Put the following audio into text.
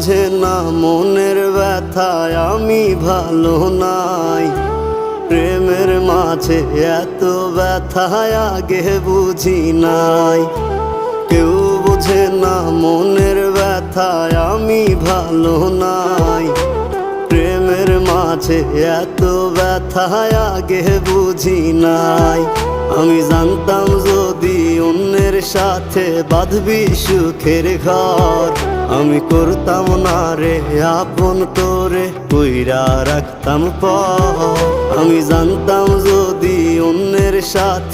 বোঝে না মনের ব্যথায় আমি ভালো নাই। প্রেমের মাঝে এত ব্যথায় আগে বুঝি নাই। কেউ বোঝে না মনের ব্যথায় আমি ভালো নাই। প্রেমের মাঝে এত ব্যথায় আগে বুঝি নাই। আমি জানতাম যদি অন্যের সাথে বাঁধবি সুখের ঘর, আমি করতাম না রে আপন তোরে কইরা রাখতাম পর। আমি জানতাম যদি অন্যের সাথে